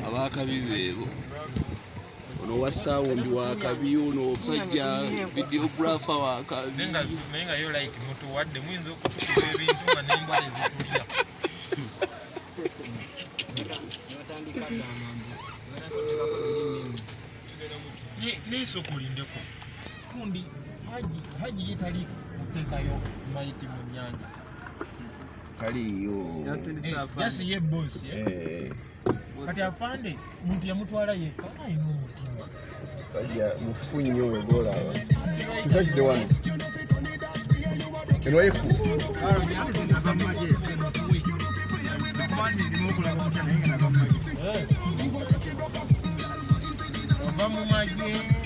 abakabibeebo ono wasawundi wakabi ono omusajja videographer wakabi naye nga yo like mutuwadde muyinza okutukuba ebintu nga n'embwa tezitulya neeso kulindeko kundi haji yetali kuteekayo maiti mu nnyanja kaliyo jasi ye boss kati afande muntu yamutwala yekka ayina omutima sajja mufu nnyo webola tukakide wano enwayeku ova mu magye